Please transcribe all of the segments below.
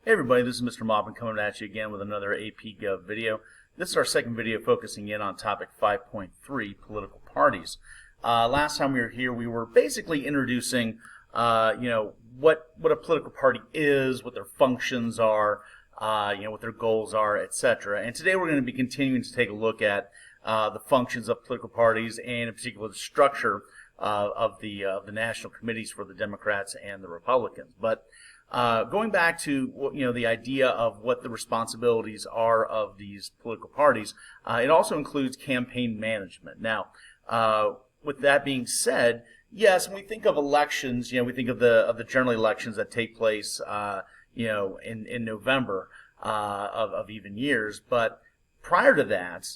Hey everybody, this is Mr. Mobbin coming at you again with another APGov video. This is our second video focusing in on topic 5.3, political parties. Last time we were here, we were basically introducing, what a political party is, what their functions are, what their goals are, etc. And today we're going to be continuing to take a look at the functions of political parties and in particular the structure of the national committees for the Democrats and the Republicans. But going back to the idea of what the responsibilities are of these political parties, it also includes campaign management. Now, with that being said, yes, when we think of elections, we think of the general elections that take place, in November of even years. But prior to that,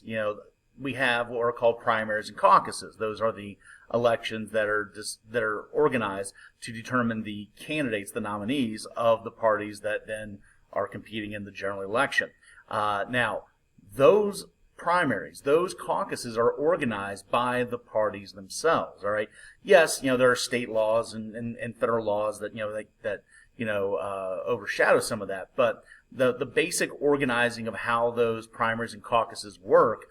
we have what are called primaries and caucuses. Those are the elections that are organized to determine the candidates, the nominees of the parties that then are competing in the general election. Now, those primaries, those caucuses are organized by the parties themselves. All right. Yes, there are state laws and federal laws that overshadow some of that, but the basic organizing of how those primaries and caucuses work,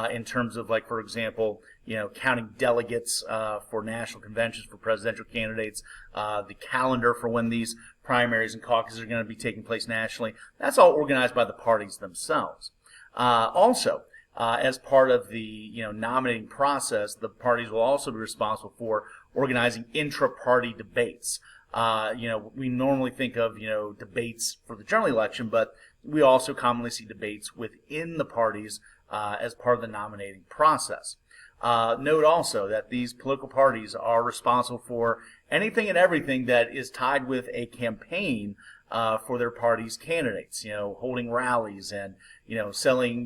in terms of, like, for example, counting delegates for national conventions for presidential candidates, the calendar for when these primaries and caucuses are going to be taking place nationally, that's all organized by the parties themselves. Also, as part of the nominating process, the parties will also be responsible for organizing intra-party debates. We normally think of, debates for the general election, but we also commonly see debates within the parties as part of the nominating process. Note also that these political parties are responsible for anything and everything that is tied with a campaign for their party's candidates, holding rallies and, selling,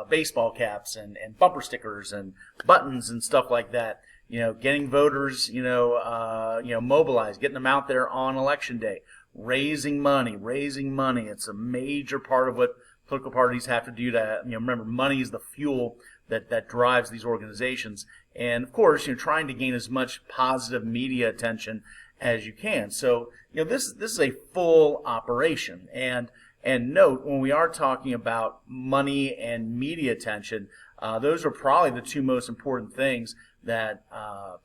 baseball caps and bumper stickers and buttons and stuff like that. Getting voters, mobilized, getting them out there on election day, raising money. It's a major part of what political parties have to do to, remember, money is the fuel that drives these organizations. And of course, trying to gain as much positive media attention as you can. So, this is a full operation. And note, when we are talking about money and media attention, those are probably the two most important things that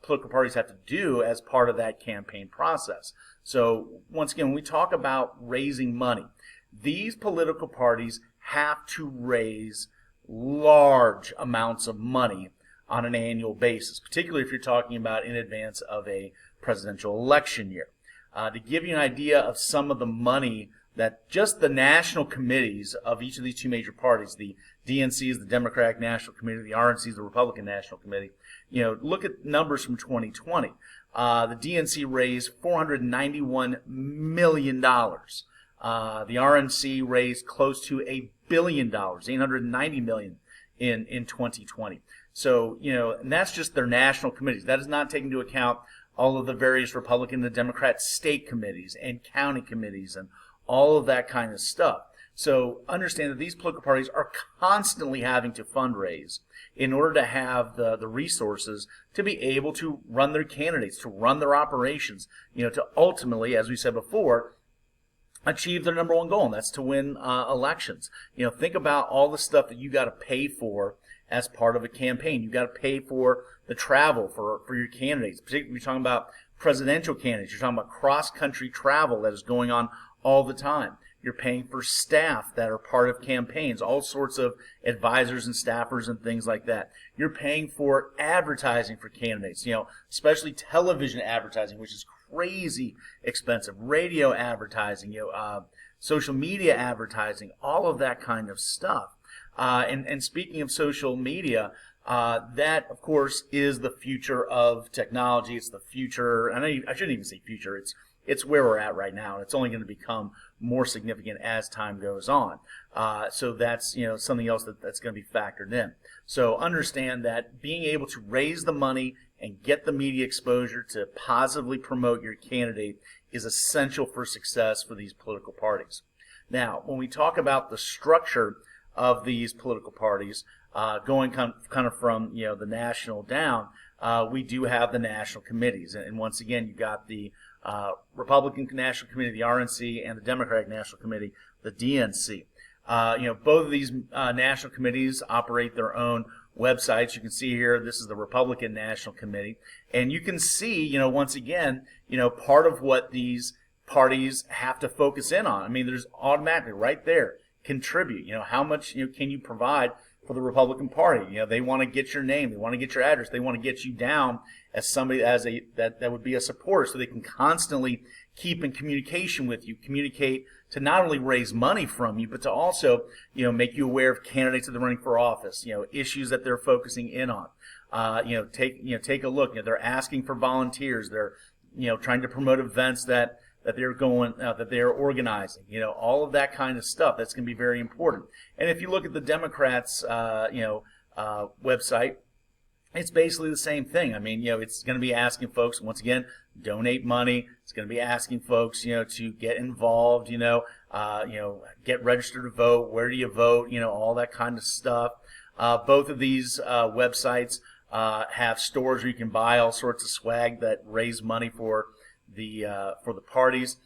political parties have to do as part of that campaign process. So once again, when we talk about raising money, these political parties have to raise large amounts of money on an annual basis, particularly if you're talking about in advance of a presidential election year. To give you an idea of some of the money that just the national committees of each of these two major parties, the DNC is the Democratic National Committee, the RNC is the Republican National Committee, look at numbers from 2020. The DNC raised $491 million. The RNC raised close to $1 billion, $890 million in 2020. So, and that's just their national committees. That does not take into account all of the various Republican and Democrat state committees and county committees and all of that kind of stuff. So understand that these political parties are constantly having to fundraise in order to have the resources to be able to run their candidates, to run their operations, to ultimately, as we said before, achieve their number one goal, and that's to win elections. Think about all the stuff that you got to pay for as part of a campaign. You got to pay for the travel for your candidates, particularly if you're talking about presidential candidates. You're talking about cross-country travel that is going on all the time. You're paying for staff that are part of campaigns, all sorts of advisors and staffers and things like that. You're paying for advertising for candidates, especially television advertising, which is crazy expensive, radio advertising, social media advertising, all of that kind of stuff. And speaking of social media, that, of course, is the future of technology. It's the future, I shouldn't even say future, it's where we're at right now, and it's only going to become more significant as time goes on. So that's something else that's going to be factored in. So understand that being able to raise the money and get the media exposure to positively promote your candidate is essential for success for these political parties. Now, when we talk about the structure of these political parties, going kind of from the national down, we do have the national committees, and once again, you've got the Republican National Committee, the RNC, and the Democratic National Committee, the DNC. Both of these national committees operate their own websites. You can see here, this is the Republican National Committee. And you can see, once again, part of what these parties have to focus in on. I mean, there's automatically right there, contribute. How much can you provide for the Republican Party? They want to get your name, they want to get your address, they want to get you down as somebody that would be a supporter, so they can constantly keep in communication with you, communicate to not only raise money from you, but to also make you aware of candidates that are running for office, issues that they're focusing in on. Take a look. They're asking for volunteers. They're trying to promote events that they're organizing. All of that kind of stuff. That's going to be very important. And if you look at the Democrats' website, it's basically the same thing. I mean, it's going to be asking folks, once again, donate money. It's going to be asking folks, to get involved, get registered to vote. Where do you vote? All that kind of stuff. Both of these websites have stores where you can buy all sorts of swag that raise money for the parties.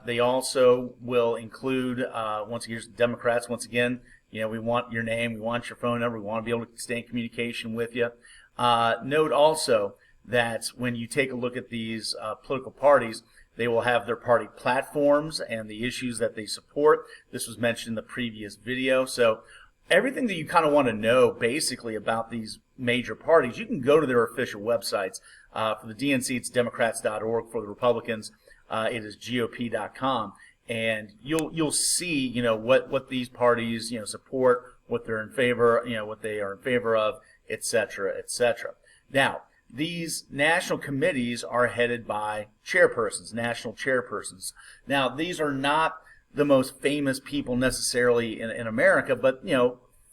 They also will include, once again, Democrats, once again, we want your name, we want your phone number, we want to be able to stay in communication with you. Note also that when you take a look at these political parties, they will have their party platforms and the issues that they support. This was mentioned in the previous video. So everything that you kind of want to know basically about these major parties, you can go to their official websites. For the DNC, it's democrats.org. For the Republicans, it is GOP.com. And you'll see, what these parties, support, what they're in favor, what they are in favor of, et cetera, et cetera. Now, these national committees are headed by chairpersons, national chairpersons. Now, these are not the most famous people necessarily in America, but,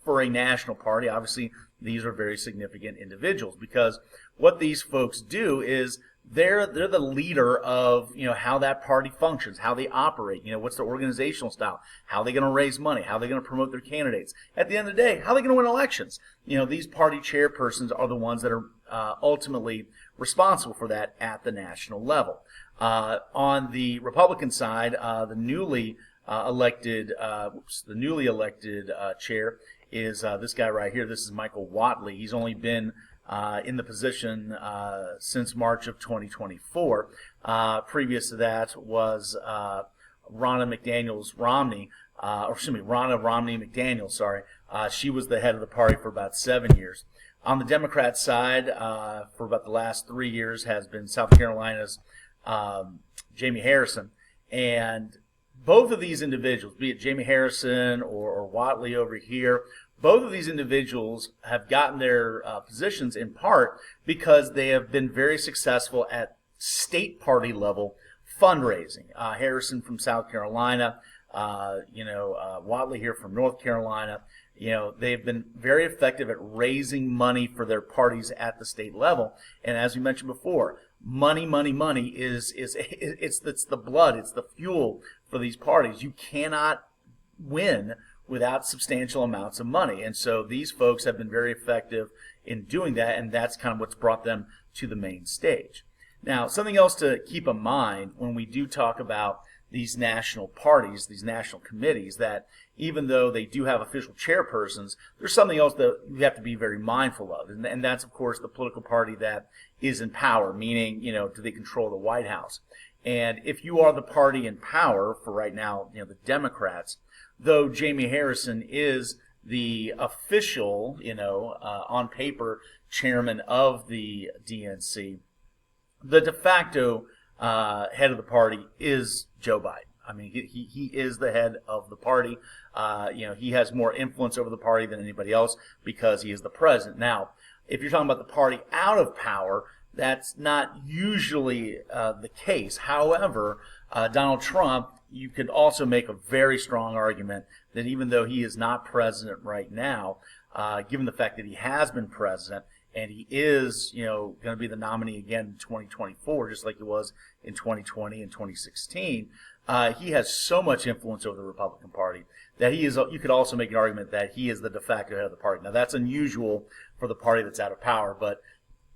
for a national party, obviously, these are very significant individuals, because what these folks do is they're the leader of how that party functions, how they operate, what's their organizational style, how they're going to raise money, how they're going to promote their candidates. At the end of the day, how they're going to win elections. These party chairpersons are the ones that are ultimately responsible for that at the national level. On the Republican side, the newly elected chair is this guy right here. This is Michael Whatley. He's only been in the position since March of 2024. Previous to that was Ronna Romney McDaniel. Sorry, she was the head of the party for about 7 years. On the Democrat side, for about the last 3 years, has been South Carolina's Jamie Harrison. And both of these individuals, be it Jamie Harrison or Whatley over here, both of these individuals have gotten their positions in part because they have been very successful at state party level fundraising. Harrison from South Carolina, Whatley here from North Carolina. They've been very effective at raising money for their parties at the state level. And as we mentioned before, money is it's the blood, it's the fuel for these parties. You cannot win without substantial amounts of money. And so these folks have been very effective in doing that, and that's kind of what's brought them to the main stage. Now, something else to keep in mind when we do talk about these national parties, these national committees, that even though they do have official chairpersons, there's something else that you have to be very mindful of. And that's, of course, the political party that is in power, meaning, do they control the White House? And if you are the party in power, for right now, the Democrats, though Jamie Harrison is the official, on paper, chairman of the DNC, the de facto head of the party is Joe Biden. I mean, he is the head of the party. He has more influence over the party than anybody else because he is the president. Now, if you're talking about the party out of power, that's not usually the case. However, Donald Trump, you could also make a very strong argument that even though he is not president right now, given the fact that he has been president and he is, going to be the nominee again in 2024, just like he was in 2020 and 2016, he has so much influence over the Republican Party that he is. You could also make an argument that he is the de facto head of the party. Now, that's unusual for the party that's out of power, but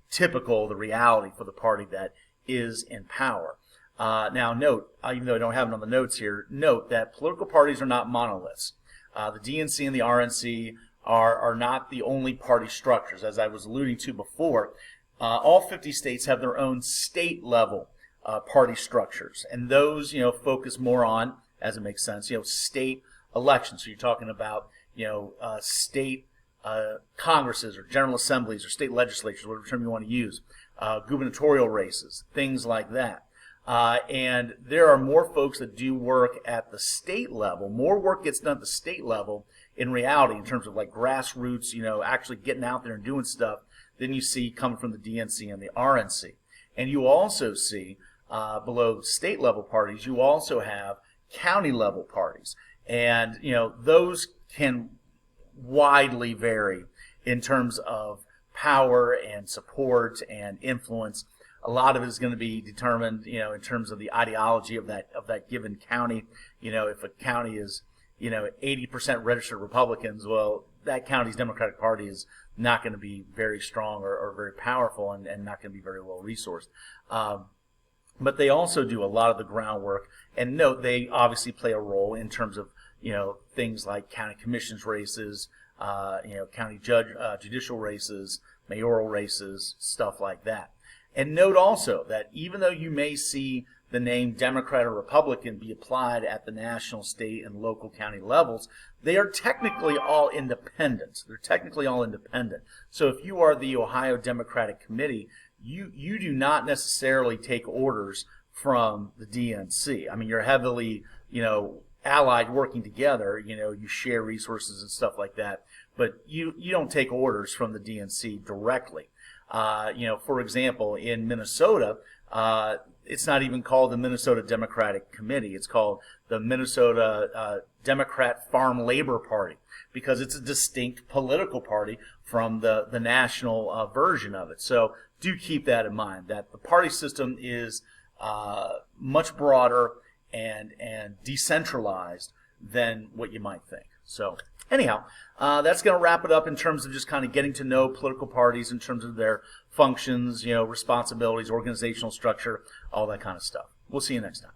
typical, the reality for the party that is in power. Now, note, even though I don't have it on the notes here, note that political parties are not monoliths. The DNC and the RNC are not the only party structures. As I was alluding to before, all 50 states have their own state-level party structures, and those, focus more on, as it makes sense, state elections. So you're talking about, state congresses or general assemblies or state legislatures, whatever term you want to use, gubernatorial races, things like that. And there are more folks that do work at the state level. More work gets done at the state level in reality, in terms of like grassroots, actually getting out there and doing stuff, than you see coming from the DNC and the RNC. And you also see, below state level parties, you also have county level parties. And, those can widely vary in terms of power and support and influence. A lot of it is going to be determined, in terms of the ideology of that given county. If a county is, 80% registered Republicans, well, that county's Democratic Party is not going to be very strong or very powerful, and not going to be very well resourced. But they also do a lot of the groundwork, and note they obviously play a role in terms of, things like county commissions races, county judicial races, mayoral races, stuff like that. And note also that even though you may see the name Democrat or Republican be applied at the national, state, and local county levels, they are technically all independent. They're technically all independent. So if you are the Ohio Democratic Committee, you do not necessarily take orders from the DNC. I mean, you're heavily, allied, working together. You share resources and stuff like that, but you don't take orders from the DNC directly. For example, in Minnesota, it's not even called the Minnesota Democratic Committee. It's called the Minnesota Democrat Farm Labor Party, because it's a distinct political party from the national version of it. So do keep that in mind, that the party system is much broader and decentralized than what you might think. So anyhow, that's going to wrap it up in terms of just kind of getting to know political parties in terms of their functions, responsibilities, organizational structure, all that kind of stuff. We'll see you next time.